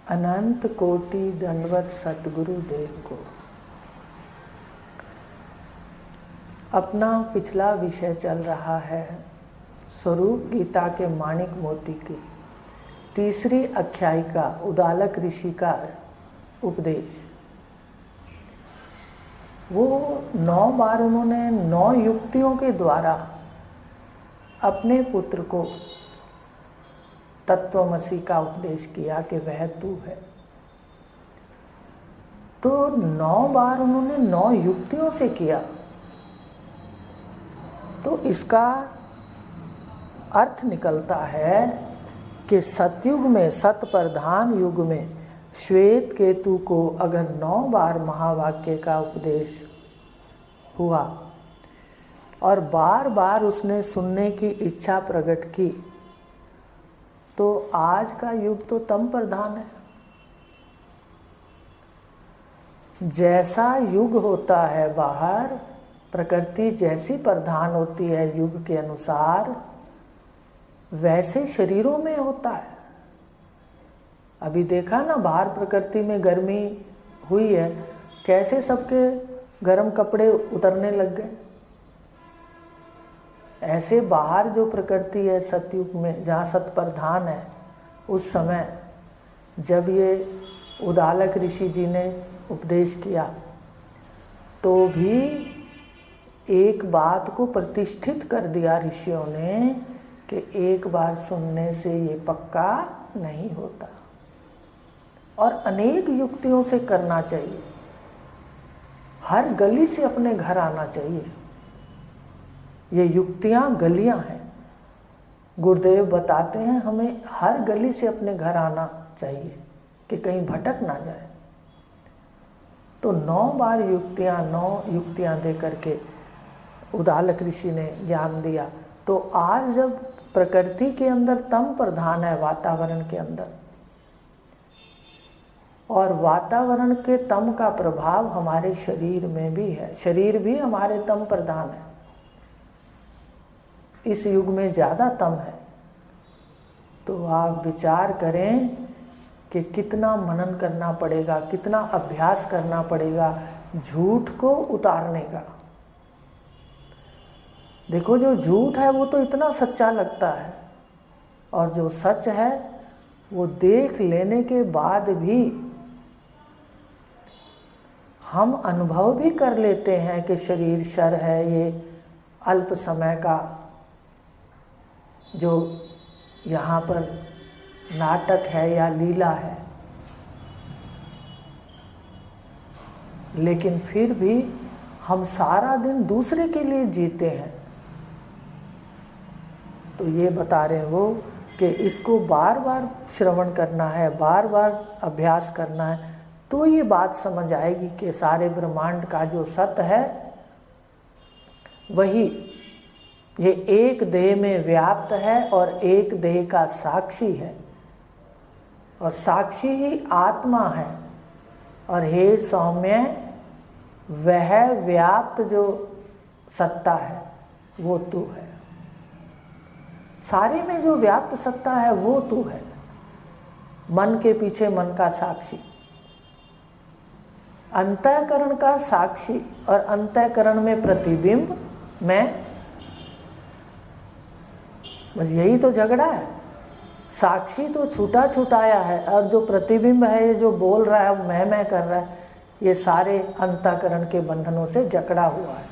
अनंत कोटि दंडवत सतगुरु देव को। अपना पिछला विषय चल रहा है स्वरूप गीता के माणिक मोती की तीसरी आख्यायिका उदालक ऋषि का उपदेश। वो 9 बार उन्होंने 9 युक्तियों के द्वारा अपने पुत्र को तत्वमसि का उपदेश किया कि वह तू है। तो 9 बार उन्होंने 9 युक्तियों से किया। तो इसका अर्थ निकलता है कि सतयुग में, सत प्रधान युग में श्वेत केतु को अगर 9 बार महावाक्य का उपदेश हुआ और बार बार उसने सुनने की इच्छा प्रकट की, तो आज का युग तो तम प्रधान है। जैसा युग होता है बाहर, प्रकृति जैसी प्रधान होती है युग के अनुसार, वैसे शरीरों में होता है। अभी देखा ना, बाहर प्रकृति में गर्मी हुई है, कैसे सबके गर्म कपड़े उतरने लग गए। ऐसे बाहर जो प्रकृति है सतयुग में, जहाँ सत प्रधान है, उस समय जब ये उदालक ऋषि जी ने उपदेश किया, तो भी एक बात को प्रतिष्ठित कर दिया ऋषियों ने कि एक बार सुनने से ये पक्का नहीं होता और अनेक युक्तियों से करना चाहिए। हर गली से अपने घर आना चाहिए। ये युक्तियां गलियां हैं। गुरुदेव बताते हैं हमें हर गली से अपने घर आना चाहिए कि कहीं भटक ना जाए। तो 9 बार 9 युक्तियां दे करके उदालक ऋषि ने ज्ञान दिया। तो आज जब प्रकृति के अंदर तम प्रधान है, वातावरण के अंदर, और वातावरण के तम का प्रभाव हमारे शरीर में भी है, शरीर भी हमारे तम प्रधान है। इस युग में ज़्यादा तम है। तो आप विचार करें कि कितना मनन करना पड़ेगा, कितना अभ्यास करना पड़ेगा झूठ को उतारने का। देखो, जो झूठ है वो तो इतना सच्चा लगता है, और जो सच है वो देख लेने के बाद भी हम अनुभव भी कर लेते हैं कि शरीर क्षर है, ये अल्प समय का जो यहाँ पर नाटक है या लीला है। लेकिन फिर भी हम सारा दिन दूसरे के लिए जीते हैं। तो ये बता रहे हो कि इसको बार बार श्रवण करना है, बार बार अभ्यास करना है, तो ये बात समझ आएगी कि सारे ब्रह्मांड का जो सत्य है वही ये एक देह में व्याप्त है और एक देह का साक्षी है, और साक्षी ही आत्मा है। और हे सौम्य, वह व्याप्त जो सत्ता है वो तू है। सारे में जो व्याप्त सत्ता है वो तू है। मन के पीछे मन का साक्षी, अंतःकरण का साक्षी और अंतःकरण में प्रतिबिंब मैं। बस यही तो झगड़ा है। साक्षी तो छूटा छुटाया है, और जो प्रतिबिंब है, ये जो बोल रहा है, मैं कर रहा है, ये सारे अंतःकरण के बंधनों से जकड़ा हुआ है।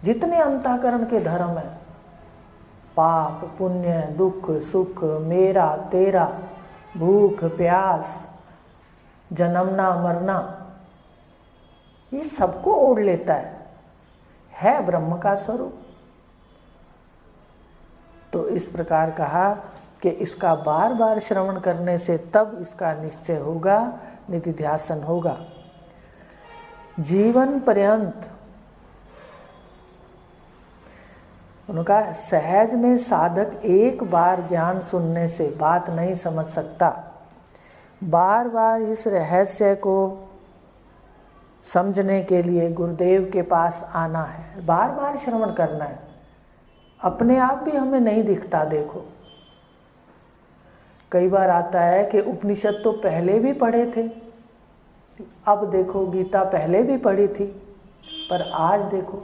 जितने अंतःकरण के धर्म है, पाप पुण्य, दुख सुख, मेरा तेरा, भूख प्यास, जन्मना मरना, ये सबको ओढ़ लेता है ब्रह्म का स्वरूप। तो इस प्रकार कहा कि इसका बार बार श्रवण करने से तब इसका निश्चय होगा, निधिध्यासन होगा। जीवन पर्यंत उनका सहज में साधक एक बार ज्ञान सुनने से बात नहीं समझ सकता। बार बार इस रहस्य को समझने के लिए गुरुदेव के पास आना है, बार बार श्रवण करना है। अपने आप भी हमें नहीं दिखता। देखो, कई बार आता है कि उपनिषद तो पहले भी पढ़े थे, अब देखो गीता पहले भी पढ़ी थी, पर आज देखो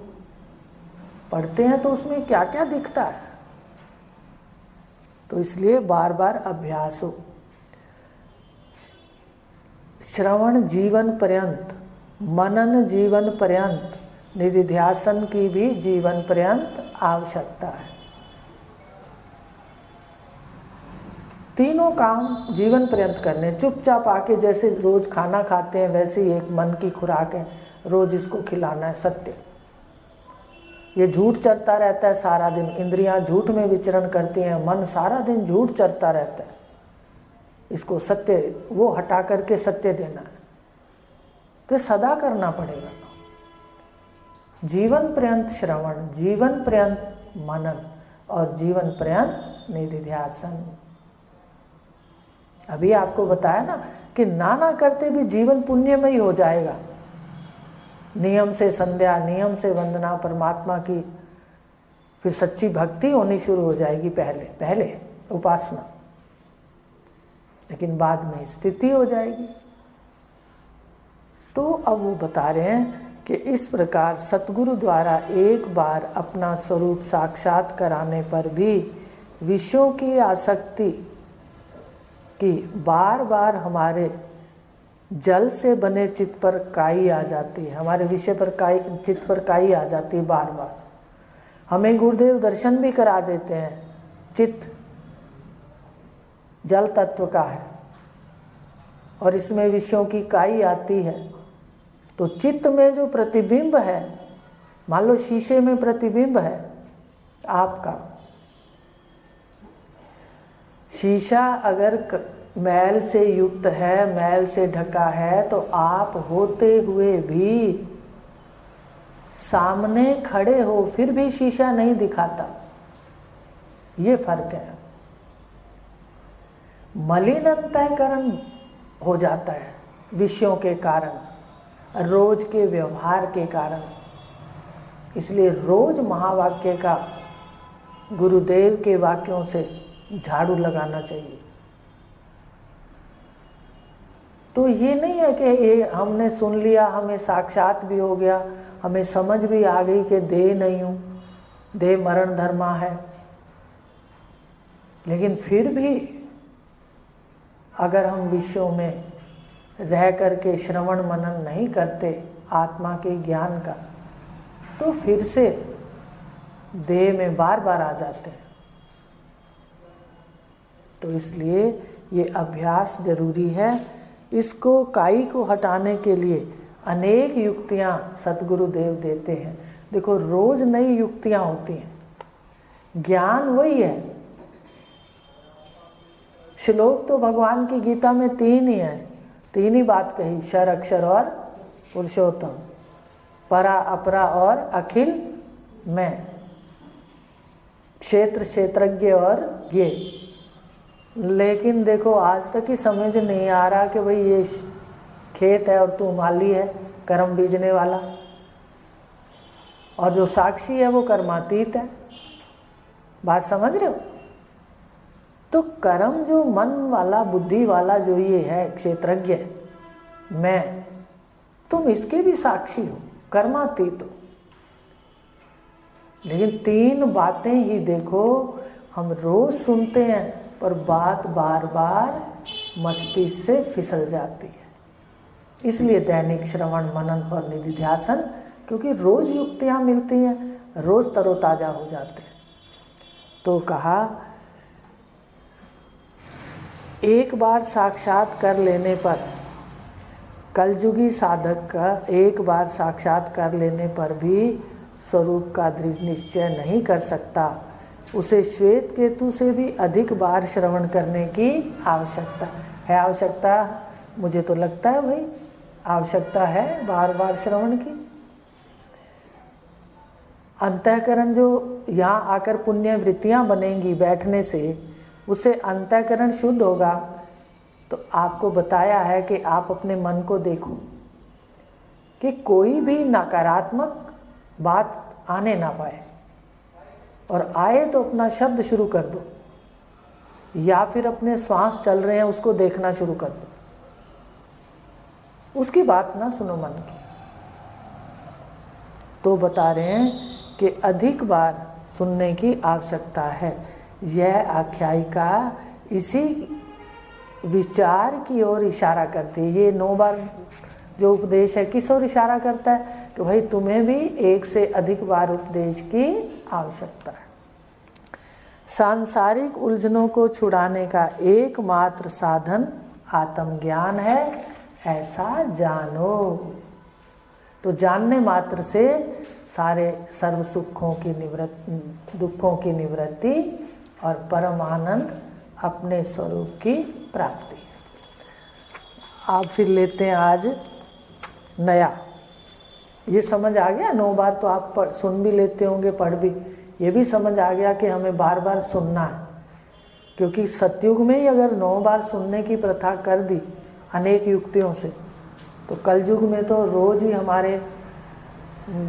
पढ़ते हैं तो उसमें क्या क्या दिखता है। तो इसलिए बार बार अभ्यास हो। श्रवण जीवन पर्यंत, मनन जीवन पर्यंत, निधिध्यासन की भी जीवन पर्यंत आवश्यकता है। तीनों काम जीवन पर्यंत करने। चुपचाप आके जैसे रोज खाना खाते हैं वैसे ही एक मन की खुराक है, रोज इसको खिलाना है। सत्य, ये झूठ चरता रहता है सारा दिन, इंद्रियां झूठ में विचरण करती हैं, मन सारा दिन झूठ चरता रहता है। इसको सत्य, वो हटा करके सत्य देना है, तो सदा करना पड़ेगा। जीवन पर्यंत श्रवण, जीवन पर्यंत मनन और जीवन पर्यंत निधिध्यासन। अभी आपको बताया ना कि नाना करते भी जीवन पुण्यमय हो जाएगा। नियम से संध्या, नियम से वंदना परमात्मा की, फिर सच्ची भक्ति होनी शुरू हो जाएगी। पहले उपासना, लेकिन बाद में स्थिति हो जाएगी। तो अब वो बता रहे हैं कि इस प्रकार सतगुरु द्वारा एक बार अपना स्वरूप साक्षात कराने पर भी विषयों की आसक्ति कि बार बार हमारे जल से बने चित्त पर काई आ जाती है, हमारे विषय पर चित्त पर काई आ जाती है बार बार। हमें गुरुदेव दर्शन भी करा देते हैं, चित्त जल तत्व का है और इसमें विषयों की काई आती है। तो चित्त में जो प्रतिबिंब है, मान लो शीशे में प्रतिबिंब है आपका, शीशा अगर मैल से युक्त है, मैल से ढका है, तो आप होते हुए भी सामने खड़े हो फिर भी शीशा नहीं दिखाता। ये फर्क है। मलिन अंतःकरण हो जाता है विषयों के कारण, रोज के व्यवहार के कारण। इसलिए रोज महावाक्य का, गुरुदेव के वाक्यों से झाड़ू लगाना चाहिए। तो ये नहीं है कि ये हमने सुन लिया, हमें साक्षात भी हो गया, हमें समझ भी आ गई कि देह नहीं हूँ, देह मरण धर्मा है। लेकिन फिर भी अगर हम विषयों में रह करके श्रवण मनन नहीं करते आत्मा के ज्ञान का, तो फिर से देह में बार बार आ जाते हैं। तो इसलिए ये अभ्यास जरूरी है। इसको, काई को हटाने के लिए अनेक युक्तियां सतगुरु देव देते हैं। देखो रोज नई युक्तियां होती हैं, ज्ञान वही है। श्लोक तो भगवान की गीता में 3 ही है, 3 ही बात कही, क्षर अक्षर और पुरुषोत्तम, परा अपरा और अखिल मैं, क्षेत्र क्षेत्रज्ञ और ये। लेकिन देखो आज तक ही समझ नहीं आ रहा कि भाई ये खेत है और तू माली है, कर्म बीजने वाला, और जो साक्षी है वो कर्मातीत है। बात समझ रहे हो? तो कर्म जो मन वाला, बुद्धि वाला जो ये है क्षेत्रज्ञ मैं, तुम इसके भी साक्षी हो, कर्मातीत हो। लेकिन 3 बातें ही देखो हम रोज सुनते हैं, पर बात बार बार मस्तिष्क से फिसल जाती है। इसलिए दैनिक श्रवण मनन और निधिध्यासन, क्योंकि रोज युक्तियां मिलती हैं, रोज तरोताजा हो जाते हैं। तो कहा एक बार साक्षात कर लेने पर, कलयुगी साधक का एक बार साक्षात कर लेने पर भी स्वरूप का दृढ़ निश्चय नहीं कर सकता। उसे श्वेत केतु से भी अधिक बार श्रवण करने की आवश्यकता है। आवश्यकता, मुझे तो लगता है भाई आवश्यकता है बार बार श्रवण की। अंतःकरण जो यहाँ आकर पुण्य वृत्तियाँ बनेंगी बैठने से, उससे अंतःकरण शुद्ध होगा। तो आपको बताया है कि आप अपने मन को देखो कि कोई भी नकारात्मक बात आने ना पाए, और आए तो अपना शब्द शुरू कर दो, या फिर अपने श्वास चल रहे हैं उसको देखना शुरू कर दो, उसकी बात ना सुनो मन की। तो बता रहे हैं कि अधिक बार सुनने की आवश्यकता है। यह आख्यायिका इसी विचार की ओर इशारा करती है। ये 9 बार जो उपदेश है किस ओर इशारा करता है कि भाई तुम्हें भी एक से अधिक बार उपदेश की आवश्यकता है। सांसारिक उलझनों को छुड़ाने का एकमात्र साधन आत्मज्ञान है, ऐसा जानो। तो जानने मात्र से सारे सर्व सुखों की निवृत्ति, दुखों की निवृत्ति और परम आनंद अपने स्वरूप की प्राप्ति। आप फिर लेते हैं आज नया। ये समझ आ गया, 9 बार तो आप सुन भी लेते होंगे, पढ़ भी, ये भी समझ आ गया कि हमें बार बार सुनना है। क्योंकि सतयुग में ही अगर 9 बार सुनने की प्रथा कर दी अनेक युक्तियों से, तो कलयुग में तो रोज ही हमारे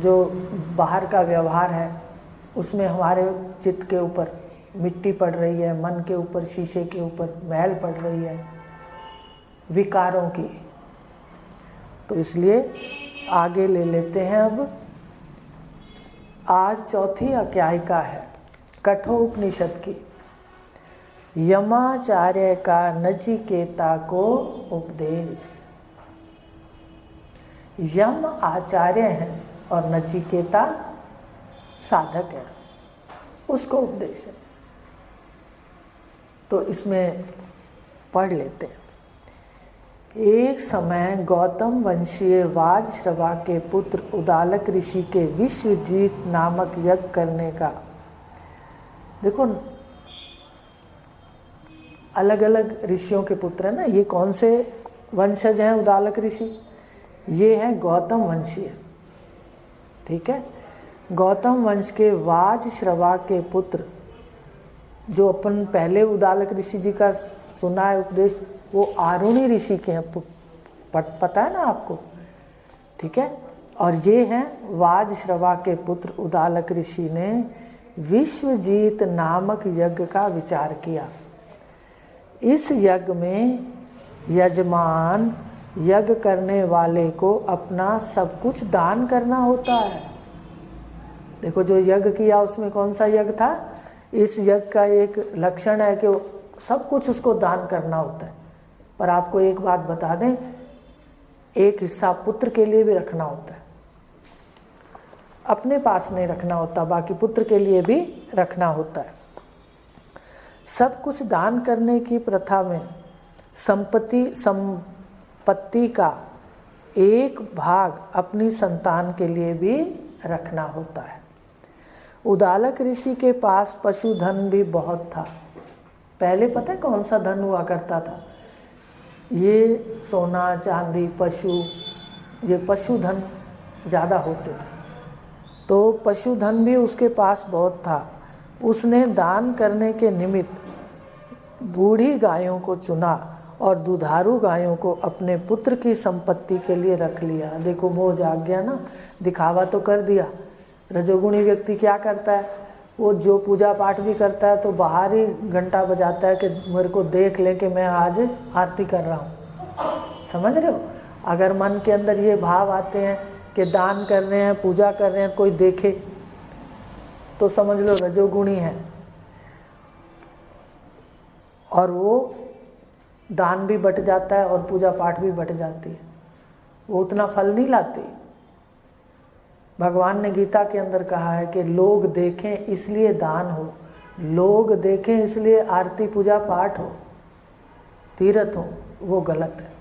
जो बाहर का व्यवहार है उसमें हमारे चित्त के ऊपर मिट्टी पड़ रही है, मन के ऊपर शीशे के ऊपर मैल पड़ रही है विकारों की। तो इसलिए आगे ले लेते हैं। अब आज चौथी आख्यायिका है कठोपनिषद की। यमाचार्य का नचिकेता को उपदेश। यम आचार्य हैं और नचिकेता साधक है, उसको उपदेश है। तो इसमें पढ़ लेते हैं। एक समय गौतम वंशीय वाजश्रवा के पुत्र उदालक ऋषि के विश्वजीत नामक यज्ञ करने का, देखो अलग अलग ऋषियों के पुत्र है ना, ये कौन से वंशज हैं उदालक ऋषि? ये हैं गौतम वंशीय, ठीक है। गौतम वंश के वाजश्रवा के पुत्र, जो अपन पहले उदालक ऋषि जी का सुना है उपदेश, वो आरुणि ऋषि के हैं, पता है ना आपको, ठीक है। और ये हैं वाजश्रवा के पुत्र उदालक ऋषि ने विश्वजीत नामक यज्ञ का विचार किया। इस यज्ञ में यजमान यज्ञ करने वाले को अपना सब कुछ दान करना होता है। देखो जो यज्ञ किया उसमें कौन सा यज्ञ था? इस यज्ञ का एक लक्षण है कि सब कुछ उसको दान करना होता है। पर आपको एक बात बता दें, एक हिस्सा पुत्र के लिए भी रखना होता है, अपने पास नहीं रखना होता, बाकी पुत्र के लिए भी रखना होता है। सब कुछ दान करने की प्रथा में संपत्ति का एक भाग अपनी संतान के लिए भी रखना होता है। उदालक ऋषि के पास पशुधन भी बहुत था। पहले पता है कौन सा धन हुआ करता था? ये सोना चांदी पशु, ये पशुधन ज़्यादा होते थे। तो पशुधन भी उसके पास बहुत था। उसने दान करने के निमित्त बूढ़ी गायों को चुना और दुधारू गायों को अपने पुत्र की संपत्ति के लिए रख लिया। देखो मोह जाग गया ना, दिखावा तो कर दिया। रजोगुणी व्यक्ति क्या करता है? वो जो पूजा पाठ भी करता है तो बाहर ही घंटा बजाता है कि मेरे को देख ले कि मैं आज आरती कर रहा हूँ। समझ रहे हो? अगर मन के अंदर ये भाव आते हैं कि दान कर रहे हैं, पूजा कर रहे हैं, कोई देखे तो समझ लो रजोगुणी है, और वो दान भी बट जाता है और पूजा पाठ भी बट जाती है, वो उतना फल नहीं लाती। भगवान ने गीता के अंदर कहा है कि लोग देखें इसलिए दान हो, लोग देखें इसलिए आरती पूजा पाठ हो, तीर्थ हो, वो गलत है।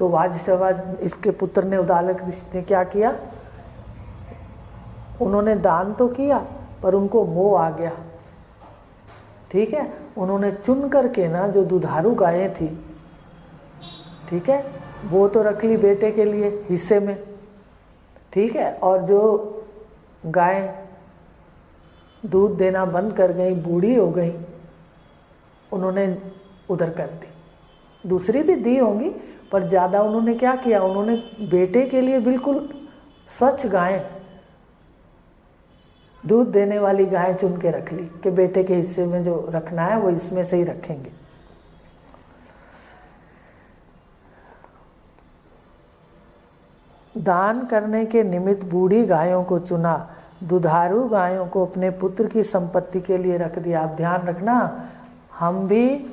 तो वाजश्रवा इसके पुत्र ने, उदालक ऋषि ने क्या किया? उन्होंने दान तो किया पर उनको मोह आ गया, ठीक है। उन्होंने चुन करके ना जो दुधारू गायें थी, ठीक है, वो तो रख ली बेटे के लिए हिस्से में, ठीक है। और जो गायें दूध देना बंद कर गई, बूढ़ी हो गई, उन्होंने उधर कर दी। दूसरी भी दी होंगी पर ज़्यादा उन्होंने क्या किया? उन्होंने बेटे के लिए बिल्कुल स्वच्छ गायें दूध देने वाली गाय चुन के रख ली कि बेटे के हिस्से में जो रखना है वो इसमें से ही रखेंगे। दान करने के निमित्त बूढ़ी गायों को चुना, दुधारू गायों को अपने पुत्र की संपत्ति के लिए रख दिया। आप ध्यान रखना, हम भी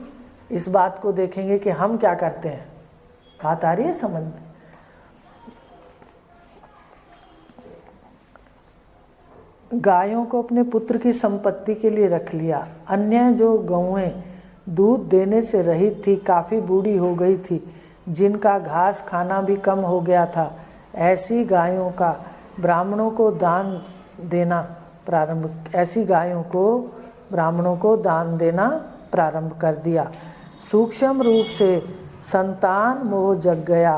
इस बात को देखेंगे कि हम क्या करते हैं। बात आ रही है समझ में? गायों को अपने पुत्र की संपत्ति के लिए रख लिया। अन्य जो गौएं दूध देने से रहित थी, काफ़ी बूढ़ी हो गई थी, जिनका घास खाना भी कम हो गया था, ऐसी गायों का ब्राह्मणों को दान देना प्रारंभ कर दिया। सूक्ष्म रूप से संतान मोह जग गया।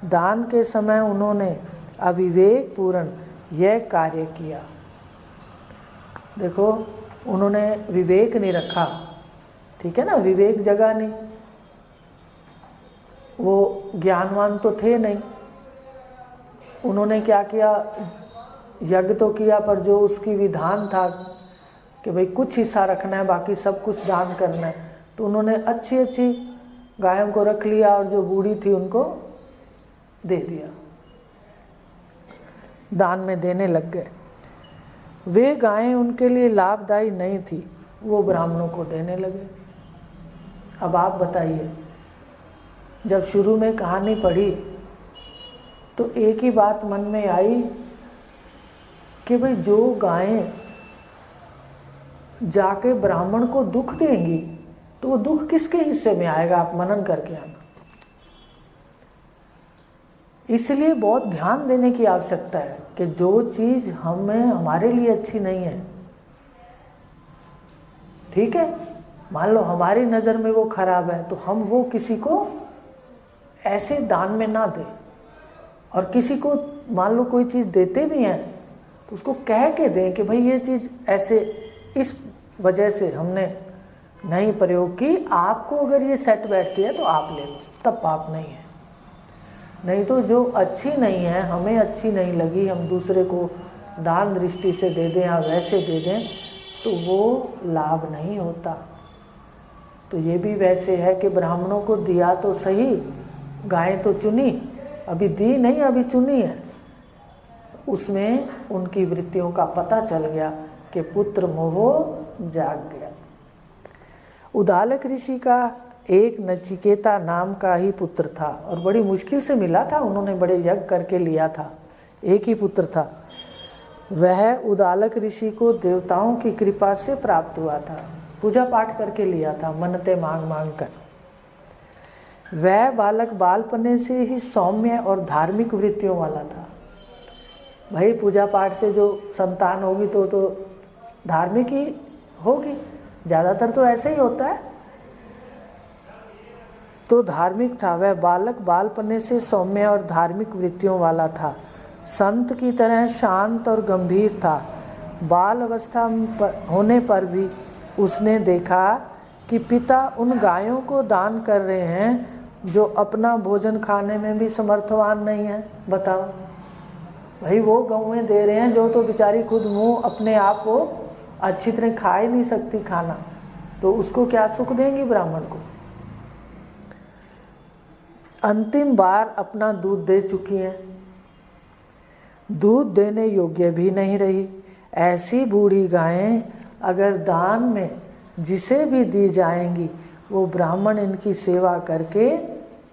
दान के समय उन्होंने अविवेक पूर्ण यह कार्य किया। देखो, उन्होंने विवेक नहीं रखा, ठीक है ना, विवेक जगा नहीं, वो ज्ञानवान तो थे नहीं। उन्होंने क्या किया, यज्ञ तो किया, पर जो उसकी विधान था कि भाई कुछ हिस्सा रखना है, बाकी सब कुछ दान करना है, तो उन्होंने अच्छी अच्छी गायों को रख लिया और जो बूढ़ी थी उनको दे दिया, दान में देने लग गए। वे गायें उनके लिए लाभदायी नहीं थी, वो ब्राह्मणों को देने लगे। अब आप बताइए, जब शुरू में कहानी पढ़ी तो एक ही बात मन में आई कि भाई जो गायें जाके ब्राह्मण को दुख देंगी तो वो दुख किसके हिस्से में आएगा? आप मनन करके आना। इसलिए बहुत ध्यान देने की आवश्यकता है कि जो चीज हमारे लिए अच्छी नहीं है, ठीक है, मान लो हमारी नज़र में वो खराब है, तो हम वो किसी को ऐसे दान में ना दें। और किसी को मान लो कोई चीज़ देते भी हैं तो उसको कह के दें कि भाई ये चीज़ ऐसे इस वजह से हमने नहीं प्रयोग की, आपको अगर ये सेट बैठती है तो आप ले लो, तब पाप नहीं है। नहीं तो जो अच्छी नहीं है, हमें अच्छी नहीं लगी, हम दूसरे को दान दृष्टि से दे दें या वैसे दे दें, तो वो लाभ नहीं होता। तो ये भी वैसे है कि ब्राह्मणों को दिया तो सही, गाय तो चुनी, अभी दी नहीं, अभी चुनी है, उसमें उनकी वृत्तियों का पता चल गया कि पुत्र मोह जाग गया। उदालक ऋषि का एक नचिकेता नाम का ही पुत्र था और बड़ी मुश्किल से मिला था, उन्होंने बड़े यज्ञ करके लिया था, एक ही पुत्र था। वह उदालक ऋषि को देवताओं की कृपा से प्राप्त हुआ था, पूजा पाठ करके लिया था, मन्नतें मांग मांग कर। वह बालक बालपने से ही सौम्य और धार्मिक वृत्तियों वाला था। भाई पूजा पाठ से जो संतान होगी तो धार्मिक ही होगी, ज़्यादातर तो ऐसे ही होता है। तो धार्मिक था वह बालक, बालपने से सौम्य और धार्मिक वृत्तियों वाला था, संत की तरह शांत और गंभीर था। बाल अवस्था होने पर भी उसने देखा कि पिता उन गायों को दान कर रहे हैं जो अपना भोजन खाने में भी समर्थवान नहीं है। बताओ भाई, वो गौएं दे रहे हैं जो तो बेचारी खुद मुंह अपने आप को अच्छी तरह खा ही नहीं सकती खाना, तो उसको क्या सुख देंगी ब्राह्मण को। अंतिम बार अपना दूध दे चुकी हैं, दूध देने योग्य भी नहीं रही। ऐसी बूढ़ी गायें अगर दान में जिसे भी दी जाएंगी, वो ब्राह्मण इनकी सेवा करके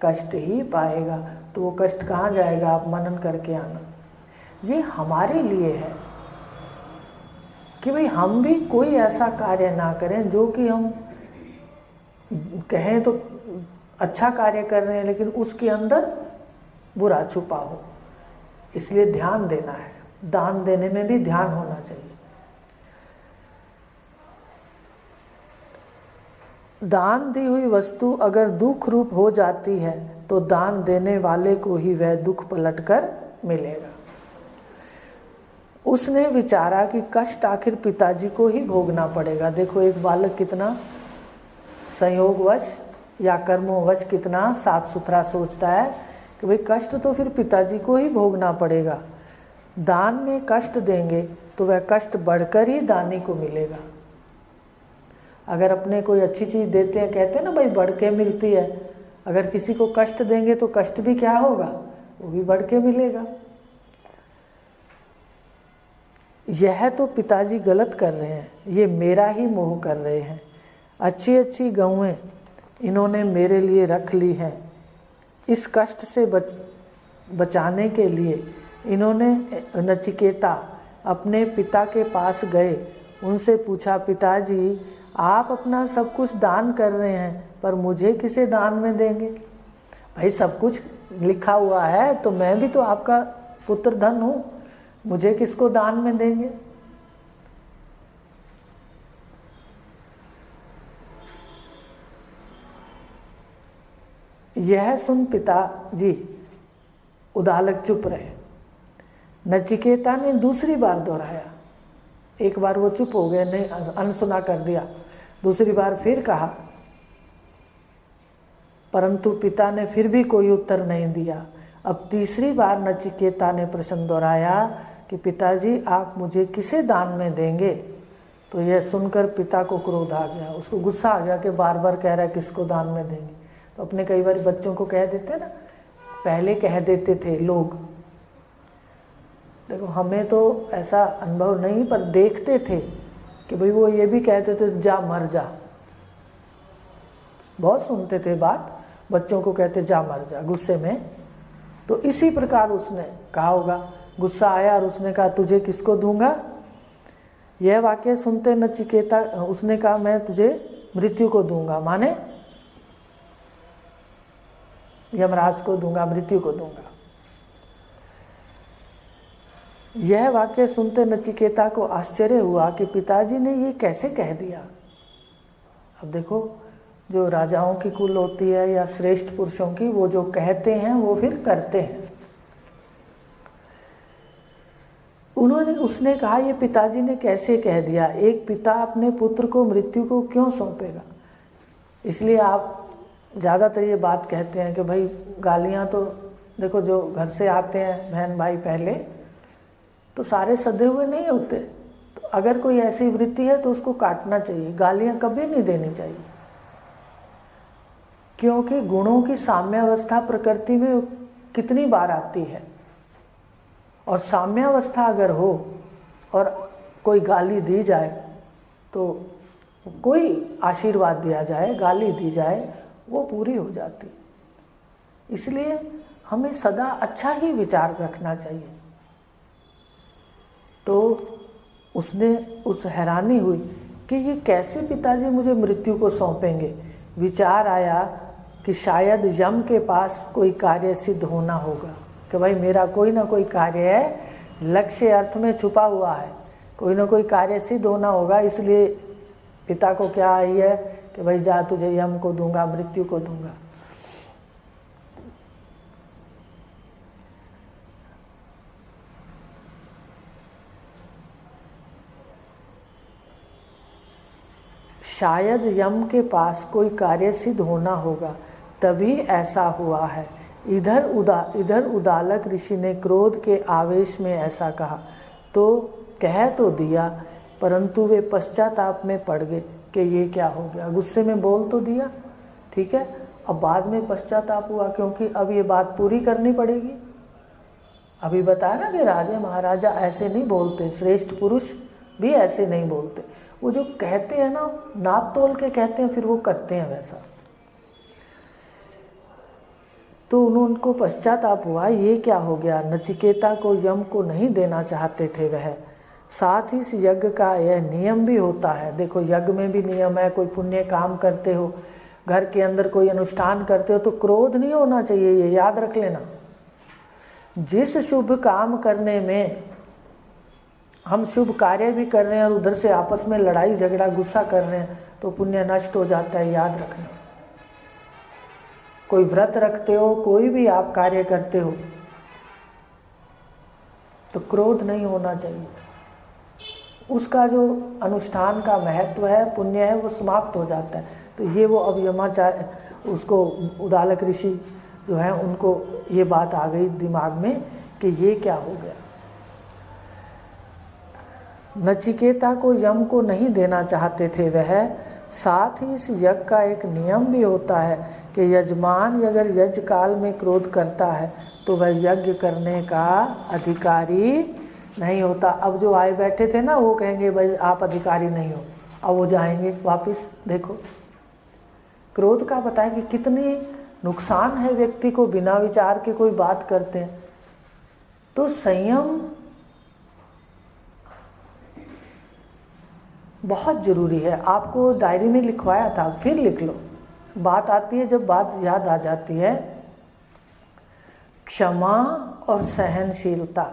कष्ट ही पाएगा। तो वो कष्ट कहाँ जाएगा? आप मनन करके आना। ये हमारे लिए है कि भाई हम भी कोई ऐसा कार्य ना करें जो कि हम कहें तो अच्छा कार्य कर रहे हैं लेकिन उसके अंदर बुरा छुपा हो। इसलिए ध्यान देना है, दान देने में भी ध्यान होना चाहिए। दान दी हुई वस्तु अगर दुख रूप हो जाती है तो दान देने वाले को ही वह दुख पलटकर मिलेगा। उसने विचारा कि कष्ट आखिर पिताजी को ही भोगना पड़ेगा। देखो एक बालक कितना संयोगवश या कर्मोवश कितना साफ सुथरा सोचता है कि भाई कष्ट तो फिर पिताजी को ही भोगना पड़ेगा। दान में कष्ट देंगे तो वह कष्ट बढ़कर ही दानी को मिलेगा। अगर अपने कोई अच्छी चीज़ देते हैं, कहते हैं ना भाई बढ़ के मिलती है, अगर किसी को कष्ट देंगे तो कष्ट भी क्या होगा, वो भी बढ़ के मिलेगा। यह तो पिताजी गलत कर रहे हैं, ये मेरा ही मोह कर रहे हैं। अच्छी अच्छी गौएं इन्होंने मेरे लिए रख ली हैं। इस कष्ट से बचाने के लिए इन्होंने नचिकेता अपने पिता के पास गए, उनसे पूछा, पिताजी आप अपना सब कुछ दान कर रहे हैं, पर मुझे किसे दान में देंगे? भाई सब कुछ लिखा हुआ है तो मैं भी तो आपका पुत्र धन हूँ, मुझे किसको दान में देंगे? यह सुन पिताजी उदालक चुप रहे। नचिकेता ने दूसरी बार दोहराया। एक बार वो चुप हो गए, नहीं अनसुना कर दिया। दूसरी बार फिर कहा, परंतु पिता ने फिर भी कोई उत्तर नहीं दिया। अब तीसरी बार नचिकेता ने प्रश्न दोहराया कि पिताजी आप मुझे किसे दान में देंगे? तो यह सुनकर पिता को क्रोध आ गया, उसको गुस्सा आ गया कि बार बार कह रहा है किसको दान में देंगे। तो अपने कई बार बच्चों को कह देते ना, पहले कह देते थे लोग, देखो हमें तो ऐसा अनुभव नहीं, पर देखते थे कि भाई वो ये भी कहते थे जा मर जा। बहुत सुनते थे बात, बच्चों को कहते जा मर जा गुस्से में। तो इसी प्रकार उसने कहा होगा, गुस्सा आया और उसने कहा तुझे किसको दूंगा? यह वाक्य सुनते नचिकेता उसने कहा मैं तुझे मृत्यु को दूंगा, माने यमराज को दूंगा, मृत्यु को दूंगा। यह वाक्य सुनते नचिकेता को आश्चर्य हुआ कि पिताजी ने ये कैसे कह दिया। अब देखो, जो राजाओं की कुल होती है या श्रेष्ठ पुरुषों की, वो जो कहते हैं वो फिर करते हैं। उसने कहा ये पिताजी ने कैसे कह दिया? एक पिता अपने पुत्र को मृत्यु को क्यों सौंपेगा? इसलिए आप ज़्यादातर ये बात कहते हैं कि भाई गालियाँ तो देखो, जो घर से आते हैं बहन भाई पहले तो सारे सधे हुए नहीं होते। तो अगर कोई ऐसी वृत्ति है तो उसको काटना चाहिए, गालियाँ कभी नहीं देनी चाहिए। क्योंकि गुणों की साम्यावस्था प्रकृति में कितनी बार आती है, और साम्यावस्था अगर हो और कोई गाली दी जाए, तो कोई आशीर्वाद दिया जाए, गाली दी जाए, वो पूरी हो जाती। इसलिए हमें सदा अच्छा ही विचार रखना चाहिए। तो उसने उस हैरानी हुई कि ये कैसे पिताजी मुझे मृत्यु को सौंपेंगे। विचार आया कि शायद यम के पास कोई कार्य सिद्ध होना होगा, कि भाई मेरा कोई ना कोई कार्य है, लक्ष्य अर्थ में छुपा हुआ है, कोई ना कोई कार्य सिद्ध होना होगा। इसलिए पिता को क्या आई है कि भाई जा तुझे यम को दूंगा, मृत्यु को दूंगा। शायद यम के पास कोई कार्य सिद्ध होना होगा, तभी ऐसा हुआ है। इधर उदालक ऋषि ने क्रोध के आवेश में ऐसा कहा, तो कह तो दिया, परंतु वे पश्चाताप में पड़ गए कि ये क्या हो गया। गुस्से में बोल तो दिया, ठीक है, अब बाद में पश्चाताप हुआ, क्योंकि अब ये बात पूरी करनी पड़ेगी। अभी बताया ना कि राजा महाराजा ऐसे नहीं बोलते, श्रेष्ठ पुरुष भी ऐसे नहीं बोलते। वो जो कहते हैं ना, नाप तोल के कहते हैं, फिर वो करते हैं वैसा। तो उनको पश्चाताप हुआ, ये क्या हो गया। नचिकेता को यम को नहीं देना चाहते थे वह। साथ ही इस यज्ञ का यह नियम भी होता है। देखो, यज्ञ में भी नियम है, कोई पुण्य काम करते हो, घर के अंदर कोई अनुष्ठान करते हो, तो क्रोध नहीं होना चाहिए, ये याद रख लेना। जिस शुभ काम करने में हम शुभ कार्य भी कर रहे हैं और उधर से आपस में लड़ाई झगड़ा गुस्सा कर रहे हैं, तो पुण्य नष्ट हो जाता है, याद रखना। कोई व्रत रखते हो, कोई भी आप कार्य करते हो, तो क्रोध नहीं होना चाहिए। उसका जो अनुष्ठान का महत्व है, पुण्य है, वो समाप्त हो जाता है। तो ये वो अब यमाचार्य, उसको उदालक ऋषि जो है, उनको ये बात आ गई दिमाग में कि ये क्या हो गया। नचिकेता को यम को नहीं देना चाहते थे वह। साथ ही इस यज्ञ का एक नियम भी होता है कि यजमान अगर यज्ञ काल में क्रोध करता है तो वह यज्ञ करने का अधिकारी नहीं होता। अब जो आए बैठे थे ना वो कहेंगे भाई आप अधिकारी नहीं हो, अब वो जाएंगे वापस। देखो क्रोध का बताए कि कितनी नुकसान है व्यक्ति को, बिना विचार के कोई बात करते हैं। तो संयम बहुत जरूरी है। आपको डायरी में लिखवाया था, फिर लिख लो। बात आती है जब बात याद आ जाती है, क्षमा और सहनशीलता।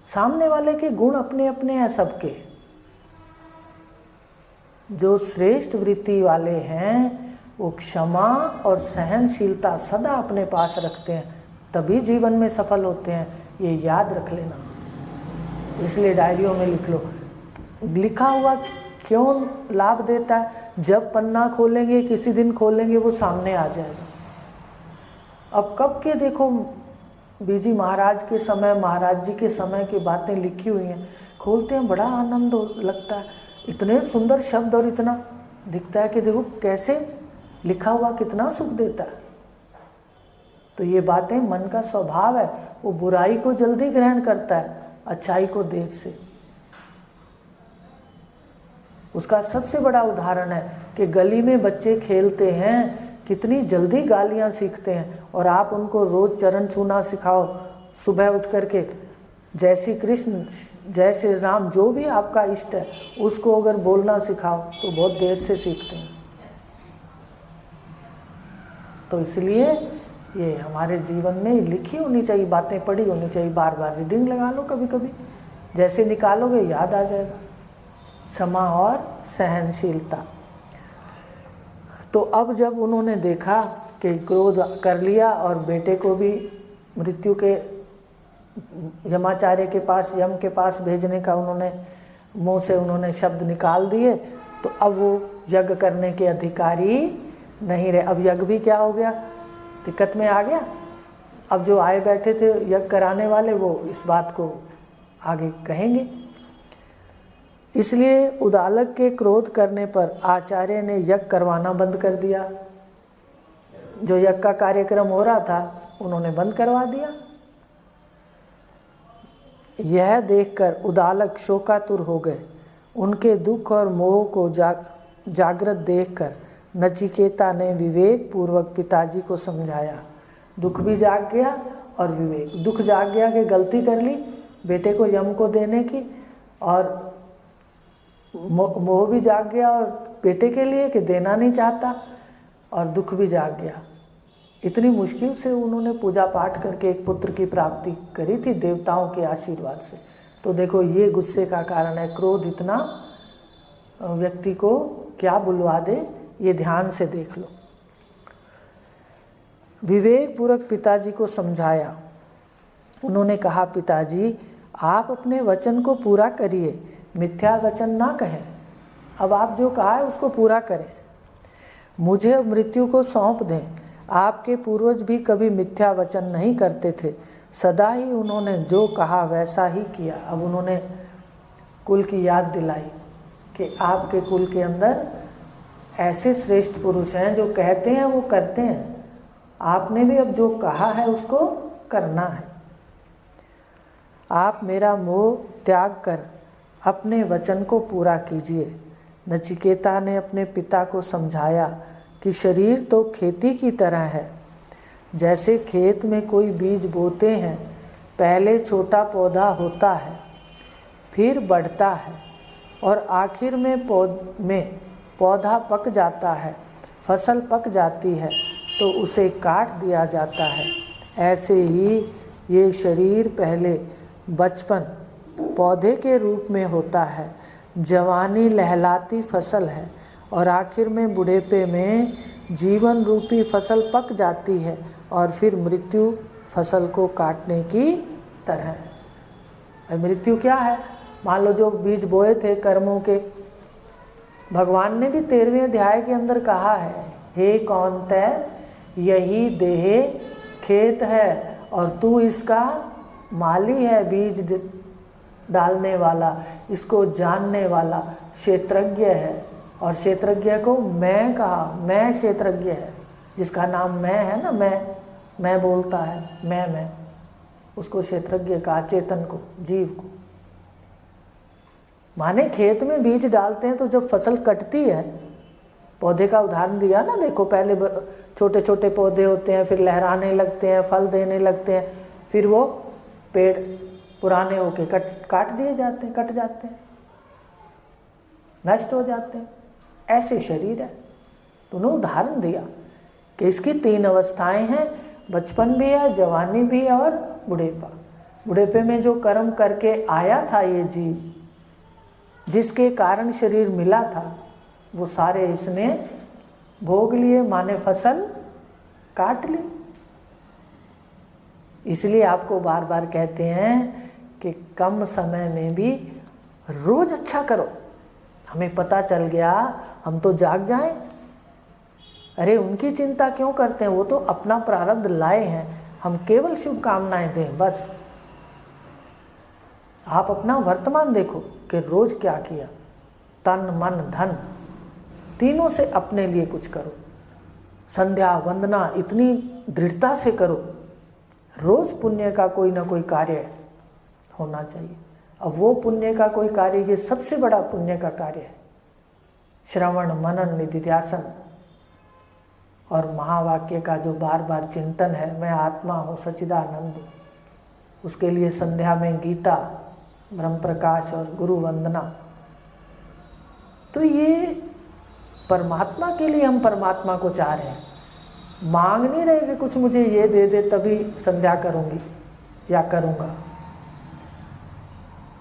सामने वाले के गुण अपने अपने हैं सबके। जो श्रेष्ठ वृत्ति वाले हैं वो क्षमा और सहनशीलता सदा अपने पास रखते हैं, तभी जीवन में सफल होते हैं। ये याद रख लेना, इसलिए डायरियों में लिख लो। लिखा हुआ क्यों लाभ देता है? जब पन्ना खोलेंगे, किसी दिन खोलेंगे, वो सामने आ जाएगा। अब कब के देखो बीजी महाराज के समय, महाराज जी के समय की बातें लिखी हुई हैं, खोलते हैं बड़ा आनंद लगता है। इतने सुंदर शब्द और इतना दिखता है कि देखो कैसे लिखा हुआ कितना सुख देता है। तो ये बातें मन का स्वभाव है, वो बुराई को जल्दी ग्रहण करता है, अच्छाई को देर से। उसका सबसे बड़ा उदाहरण है कि गली में बच्चे खेलते हैं, कितनी जल्दी गालियां सीखते हैं, और आप उनको रोज चरण छूना सिखाओ, सुबह उठ करके जय श्री कृष्ण, जय श्री राम, जो भी आपका इष्ट है उसको अगर बोलना सिखाओ तो बहुत देर से सीखते हैं। तो इसलिए ये हमारे जीवन में लिखी होनी चाहिए, बातें पढ़ी होनी चाहिए, बार बार रीडिंग लगा लो, कभी कभी जैसे निकालोगे याद आ जाएगा। क्षमा और सहनशीलता। तो अब जब उन्होंने देखा कि क्रोध कर लिया और बेटे को भी मृत्यु के यमाचार्य के पास, यम के पास भेजने का उन्होंने मुंह से उन्होंने शब्द निकाल दिए, तो अब वो यज्ञ करने के अधिकारी नहीं रहे। अब यज्ञ भी क्या हो गया, दिक्कत में आ गया। अब जो आए बैठे थे यज्ञ कराने वाले वो इस बात को आगे कहेंगे। इसलिए उदालक के क्रोध करने पर आचार्य ने यज्ञ करवाना बंद कर दिया। जो यज्ञ का कार्यक्रम हो रहा था उन्होंने बंद करवा दिया। यह देखकर उदालक शोकातुर हो गए। उनके दुख और मोह को जागृत देखकर नचिकेता ने विवेक पूर्वक पिताजी को समझाया। दुख भी जाग गया और विवेक, दुख जाग गया कि गलती कर ली बेटे को यम को देने की, और मोह भी जाग गया और बेटे के लिए कि देना नहीं चाहता, और दुख भी जाग गया। इतनी मुश्किल से उन्होंने पूजा पाठ करके एक पुत्र की प्राप्ति करी थी देवताओं के आशीर्वाद से। तो देखो ये गुस्से का कारण है, क्रोध इतना व्यक्ति को क्या बुलवा दे, ये ध्यान से देख लो। विवेक पूर्वक पिताजी को समझाया। उन्होंने कहा, पिताजी आप अपने वचन को पूरा करिए, मिथ्या वचन ना कहें। अब आप जो कहा है उसको पूरा करें, मुझे मृत्यु को सौंप दें। आपके पूर्वज भी कभी मिथ्या वचन नहीं करते थे, सदा ही उन्होंने जो कहा वैसा ही किया। अब उन्होंने कुल की याद दिलाई कि आपके कुल के अंदर ऐसे श्रेष्ठ पुरुष हैं जो कहते हैं वो करते हैं, आपने भी अब जो कहा है उसको करना है। आप मेरा मोह त्याग कर अपने वचन को पूरा कीजिए। नचिकेता ने अपने पिता को समझाया कि शरीर तो खेती की तरह है। जैसे खेत में कोई बीज बोते हैं, पहले छोटा पौधा होता है, फिर बढ़ता है और आखिर में पौधा पक जाता है, फसल पक जाती है तो उसे काट दिया जाता है। ऐसे ही ये शरीर पहले बचपन पौधे के रूप में होता है, जवानी लहलाती फसल है और आखिर में बुढ़ेपे में जीवन रूपी फसल पक जाती है और फिर मृत्यु फसल को काटने की तरह है। मृत्यु क्या है? मान लो जो बीज बोए थे कर्मों के, भगवान ने भी 13वें अध्याय के अंदर कहा है, हे कौन्तेय यही देह खेत है और तू इसका माली है, बीज डालने वाला, इसको जानने वाला क्षेत्रज्ञ है। और क्षेत्रज्ञ को मैं कहा, मैं क्षेत्रज्ञ है, जिसका नाम मैं है ना, मैं बोलता है, मैं उसको क्षेत्रज्ञ कहा, चेतन को, जीव को। माने खेत में बीज डालते हैं तो जब फसल कटती है, पौधे का उदाहरण दिया ना, देखो पहले छोटे छोटे पौधे होते हैं, फिर लहराने लगते हैं, फल देने लगते हैं, फिर वो पेड़ पुराने होके काट दिए जाते हैं, कट जाते हैं, नष्ट हो जाते हैं। ऐसे शरीर है। तो उन्होंने उदाहरण दिया कि इसकी 3 अवस्थाएं हैं, बचपन भी है, जवानी भी है और बुढ़ेपा। बुढ़ेपे में जो कर्म करके आया था ये जीव, जिसके कारण शरीर मिला था, वो सारे इसने भोग लिए, माने फसल काट ली। इसलिए आपको बार बार कहते हैं कि कम समय में भी रोज अच्छा करो। हमें पता चल गया, हम तो जाग जाएं। अरे उनकी चिंता क्यों करते हैं, वो तो अपना प्रारब्ध लाए हैं, हम केवल शुभकामनाएं दें बस। आप अपना वर्तमान देखो कि रोज क्या किया, तन मन धन तीनों से अपने लिए कुछ करो। संध्या वंदना इतनी दृढ़ता से करो, रोज पुण्य का कोई ना कोई कार्य होना चाहिए। अब वो पुण्य का कोई कार्य, ये सबसे बड़ा पुण्य का कार्य है, श्रवण मनन निधिध्यासन और महावाक्य का जो बार बार चिंतन है, मैं आत्मा हूँ सच्चिदानंद। उसके लिए संध्या में गीता, ब्रह्म प्रकाश और गुरु वंदना। तो ये परमात्मा के लिए हम परमात्मा को चाह रहे हैं, मांग नहीं रहे कि कुछ मुझे ये दे दे तभी संध्या करूंगी या करूंगा।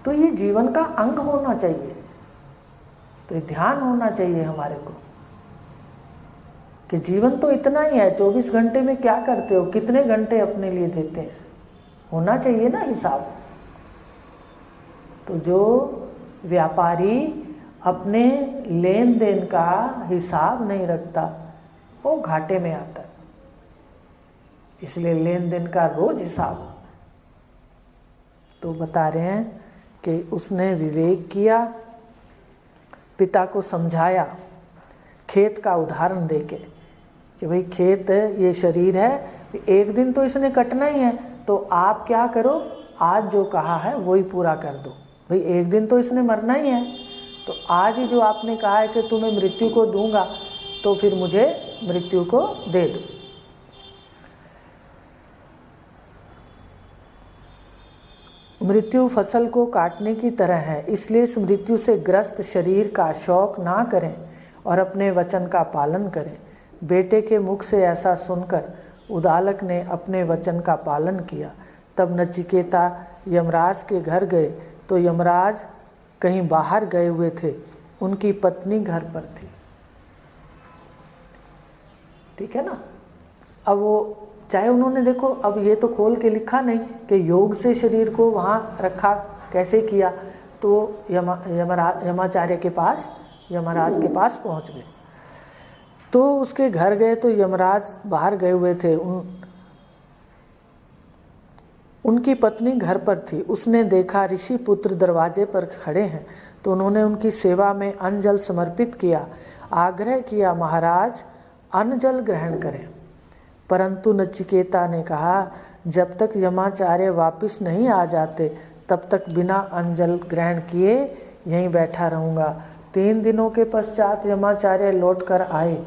तो ये जीवन का अंग होना चाहिए। तो ध्यान होना चाहिए हमारे को कि जीवन तो इतना ही है, 24 घंटे में क्या करते हो, कितने घंटे अपने लिए देते हैं, होना चाहिए ना हिसाब। तो जो व्यापारी अपने लेन देन का हिसाब नहीं रखता, वो घाटे में आता है। इसलिए लेन देन का रोज हिसाब। तो बता रहे हैं कि उसने विवेक किया, पिता को समझाया खेत का उदाहरण देके कि भाई खेत ये शरीर है, एक दिन तो इसने कटना ही है, तो आप क्या करो, आज जो कहा है वही पूरा कर दो। भाई एक दिन तो इसने मरना ही है, तो आज ही जो आपने कहा है कि तुम्हें मृत्यु को दूंगा, तो फिर मुझे मृत्यु को दे दो। मृत्यु फसल को काटने की तरह है, इसलिए इस मृत्यु से ग्रस्त शरीर का शौक ना करें और अपने वचन का पालन करें। बेटे के मुख से ऐसा सुनकर उदालक ने अपने वचन का पालन किया। तब नचिकेता यमराज के घर गए तो यमराज कहीं बाहर गए हुए थे, उनकी पत्नी घर पर थी। ठीक है ना। अब वो चाहे उन्होंने देखो, अब ये तो खोल के लिखा नहीं कि योग से शरीर को वहाँ रखा, कैसे किया। तो यमाचार्य के पास, यमराज के पास पहुँच गए। तो उसके घर गए तो यमराज बाहर गए हुए थे, उनकी पत्नी घर पर थी। उसने देखा ऋषि पुत्र दरवाजे पर खड़े हैं, तो उन्होंने उनकी सेवा में अन्न जल समर्पित किया। आग्रह किया, महाराज अन्न जल ग्रहण करें। परंतु नचिकेता ने कहा, जब तक यमाचार्य वापस नहीं आ जाते तब तक बिना अन्न जल ग्रहण किए यहीं बैठा रहूँगा। 3 दिनों के पश्चात यमाचार्य लौट कर आए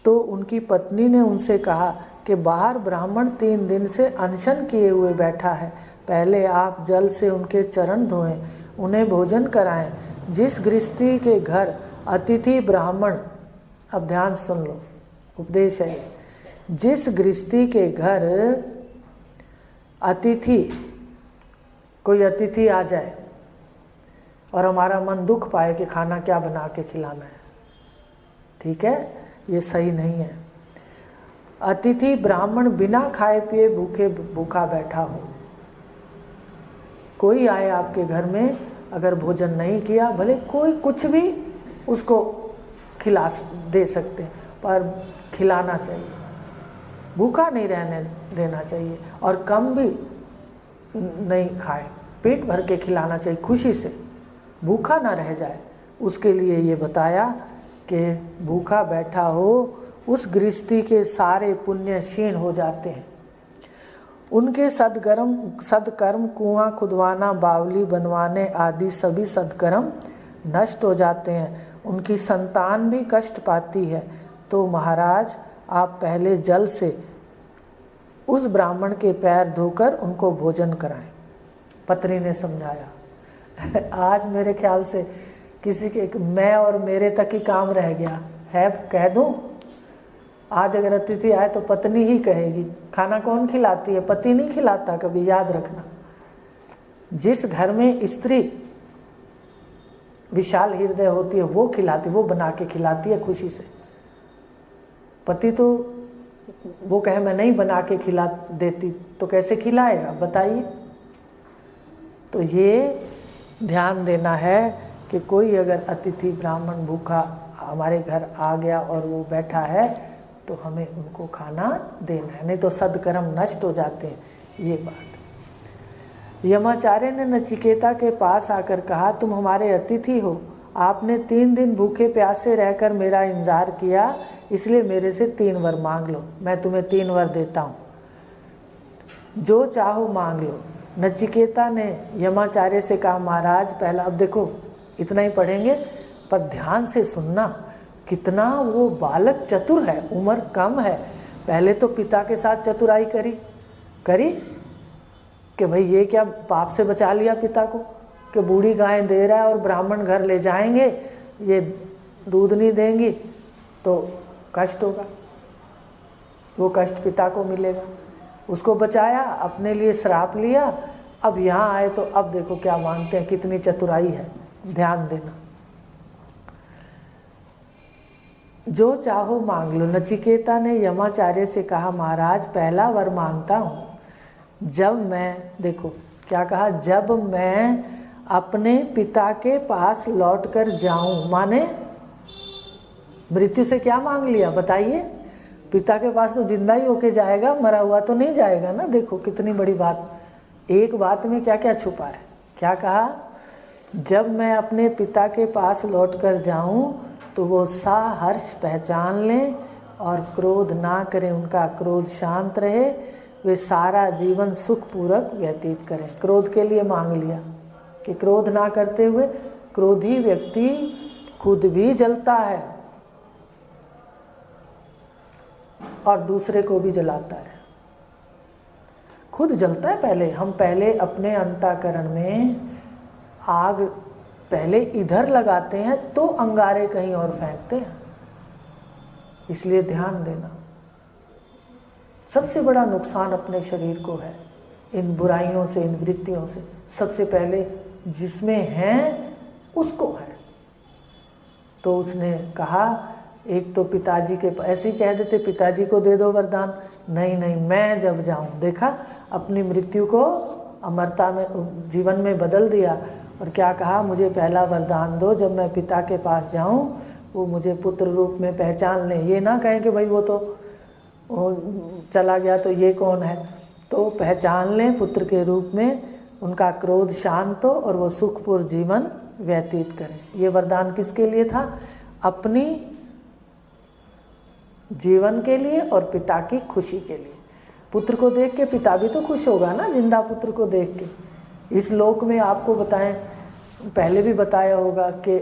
तो उनकी पत्नी ने उनसे कहा कि बाहर ब्राह्मण 3 दिन से अनशन किए हुए बैठा है, पहले आप जल से उनके चरण धोएं, उन्हें भोजन कराएं। जिस गृहस्थी के घर अतिथि ब्राह्मण, अब ध्यान सुन लो, उपदेश है, जिस गृहस्थी के घर अतिथि, कोई अतिथि आ जाए और हमारा मन दुख पाए कि खाना क्या बना के खिलाना है, ठीक है, ये सही नहीं है। अतिथि ब्राह्मण बिना खाए पिए भूखा बैठा हो, कोई आए आपके घर में, अगर भोजन नहीं किया, भले कोई कुछ भी उसको खिला दे सकते, पर खिलाना चाहिए, भूखा नहीं रहने देना चाहिए, और कम भी नहीं खाए, पेट भर के खिलाना चाहिए, खुशी से, भूखा ना रह जाए। उसके लिए ये बताया कि भूखा बैठा हो उस गृहस्थी के सारे पुण्य क्षीण हो जाते हैं। उनके सदकर्म कुआं खुदवाना, बावली बनवाने आदि सभी सदकर्म नष्ट हो जाते हैं। उनकी संतान भी कष्ट पाती है। तो महाराज आप पहले जल से उस ब्राह्मण के पैर धोकर उनको भोजन कराएं। पत्नी ने समझाया। आज मेरे ख्याल से किसी के मैं और मेरे तक ही काम रह गया है, कह दूं। आज अगर अतिथि आए तो पत्नी ही कहेगी। खाना कौन खिलाती है? पति नहीं खिलाता कभी, याद रखना। जिस घर में स्त्री विशाल हृदय होती है वो खिलाती, वो बना के खिलाती है खुशी से। पति तो वो कहे मैं नहीं बना के खिला देती तो कैसे खिलाएगा, बताइए। तो ये ध्यान देना है कि कोई अगर अतिथि ब्राह्मण भूखा हमारे घर आ गया और वो बैठा है तो हमें उनको खाना देना है, नहीं तो सदकर्म नष्ट हो जाते हैं। ये बात। यमाचार्य ने नचिकेता के पास आकर कहा, तुम हमारे अतिथि हो, आपने 3 दिन भूखे प्यासे रहकर मेरा इंतजार किया, इसलिए मेरे से 3 वर मांग लो। मैं तुम्हें 3 वर देता हूँ, जो चाहो मांग लो। नचिकेता ने यमाचार्य से कहा, महाराज पहला, अब देखो इतना ही पढ़ेंगे पर ध्यान से सुनना, कितना वो बालक चतुर है, उम्र कम है। पहले तो पिता के साथ चतुराई करी कि भाई ये क्या पाप से बचा लिया पिता को, कि बूढ़ी गाय दे रहा है और ब्राह्मण घर ले जाएंगे, ये दूध नहीं देंगी तो कष्ट होगा, वो कष्ट पिता को मिलेगा। उसको बचाया, अपने लिए श्राप लिया। अब यहाँ आए तो अब देखो क्या मांगते हैं, कितनी चतुराई है, ध्यान देना। जो चाहो मांग लो। नचिकेता ने यमाचार्य से कहा, महाराज पहला वर मांगता हूँ, जब मैं, देखो क्या कहा, जब मैं अपने पिता के पास लौटकर जाऊं, माने मृत्यु से क्या मांग लिया बताइए। पिता के पास तो जिंदा ही होके जाएगा, मरा हुआ तो नहीं जाएगा ना। देखो कितनी बड़ी बात, एक बात में क्या क्या छुपा है। क्या कहा, जब मैं अपने पिता के पास लौटकर जाऊं तो वो साहर्ष पहचान लें और क्रोध ना करें, उनका क्रोध शांत रहे, वे सारा जीवन सुखपूर्वक व्यतीत करें। क्रोध के लिए मांग लिया कि क्रोध ना करते हुए, क्रोधी व्यक्ति खुद भी जलता है और दूसरे को भी जलाता है। खुद जलता है पहले, हम पहले अपने अंतःकरण में आग पहले इधर लगाते हैं तो अंगारे कहीं और फेंकते हैं। इसलिए ध्यान देना, सबसे बड़ा नुकसान अपने शरीर को है इन बुराइयों से, इन वृत्तियों से। सबसे पहले जिसमें है उसको है। तो उसने कहा, एक तो पिताजी के, ऐसे ही कह देते पिताजी को दे दो वरदान, नहीं नहीं मैं जब जाऊं, देखा अपनी मृत्यु को अमरता में, जीवन में बदल दिया। और क्या कहा, मुझे पहला वरदान दो, जब मैं पिता के पास जाऊं वो मुझे पुत्र रूप में पहचान ले। ये ना कहें कि भाई वो तो चला गया तो ये कौन है, तो पहचान लें पुत्र के रूप में, उनका क्रोध शांत हो और वो सुखपूर्ण जीवन व्यतीत करें। ये वरदान किसके लिए था, अपनी जीवन के लिए और पिता की खुशी के लिए। पुत्र को देख के पिता भी तो खुश होगा ना, जिंदा पुत्र को देख के। इस लोक में आपको बताएं, पहले भी बताया होगा कि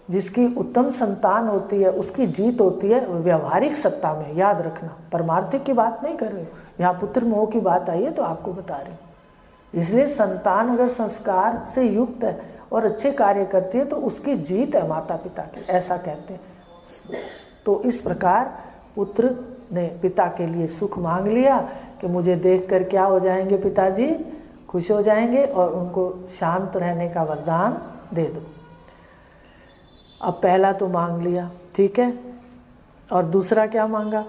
जिसकी उत्तम संतान होती है उसकी जीत होती है व्यवहारिक सत्ता में, याद रखना, परमार्थिक की बात नहीं कर रही हूँ, यहाँ पुत्र मोह की बात आई है तो आपको बता रही हूँ। इसलिए संतान अगर संस्कार से युक्त है और अच्छे कार्य करती है तो उसकी जीत है माता पिता की, ऐसा कहते हैं। तो इस प्रकार पुत्र ने पिता के लिए सुख मांग लिया कि मुझे देखकर क्या हो जाएंगे पिताजी, खुश हो जाएंगे, और उनको शांत रहने का वरदान दे दो। अब पहला तो मांग लिया, ठीक है, और दूसरा क्या मांगा,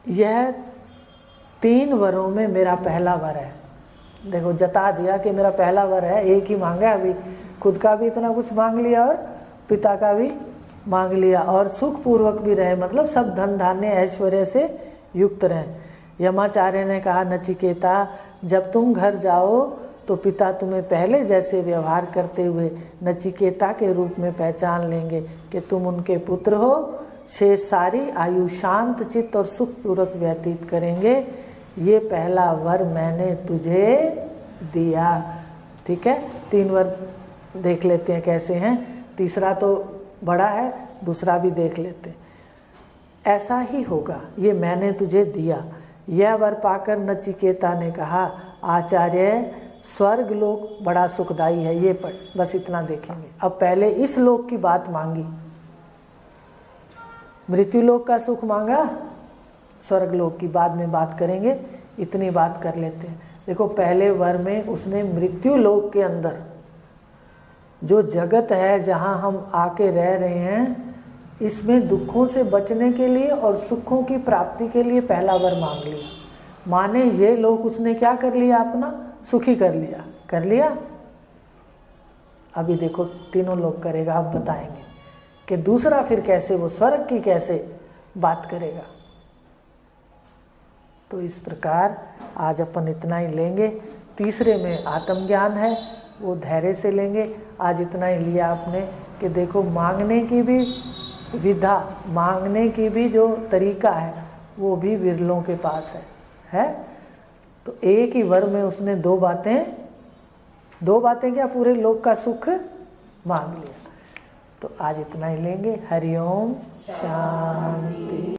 यह 3 वरों में मेरा पहला वर है। देखो जता दिया कि मेरा पहला वर है, एक ही मांगा अभी, खुद का भी इतना कुछ मांग लिया और पिता का भी मांग लिया, और सुख पूर्वक भी रहे, मतलब सब धन धान्य ऐश्वर्य से युक्त रहे। यमाचार्य ने कहा, नचिकेता जब तुम घर जाओ तो पिता तुम्हें पहले जैसे व्यवहार करते हुए नचिकेता के रूप में पहचान लेंगे कि तुम उनके पुत्र हो। शेष सारी आयु शांत चित्त और सुखपूर्वक व्यतीत करेंगे। ये पहला वर मैंने तुझे दिया। ठीक है, 3 वर देख लेते हैं कैसे हैं। तीसरा तो बड़ा है, दूसरा भी देख लेते हैं। ऐसा ही होगा, ये मैंने तुझे दिया। यह वर पाकर नचिकेता ने कहा, आचार्य स्वर्ग लोक बड़ा सुखदायी है। ये पढ़, बस इतना देखेंगे। अब पहले इस लोक की बात मांगी, मृत्यु लोक का सुख मांगा, स्वर्ग लोक की बाद में बात करेंगे, इतनी बात कर लेते हैं। देखो, पहले वर में उसने मृत्यु लोक के अंदर जो जगत है जहाँ हम आके रह रहे हैं, इसमें दुखों से बचने के लिए और सुखों की प्राप्ति के लिए पहला वर मांग लिया। माने ये लोक उसने क्या कर लिया, अपना सुखी कर लिया। अभी देखो तीनों लोग करेगा, अब बताएंगे कि दूसरा फिर कैसे वो स्वर्ग की कैसे बात करेगा। तो इस प्रकार आज अपन इतना ही लेंगे। तीसरे में आत्मज्ञान है, वो धैर्य से लेंगे। आज इतना ही लिया आपने कि देखो मांगने की भी विधा, मांगने की भी जो तरीका है वो भी विरलों के पास है। तो एक ही वर में उसने दो बातें क्या, पूरे लोक का सुख मांग लिया। तो आज इतना ही लेंगे। हरिओम शांति।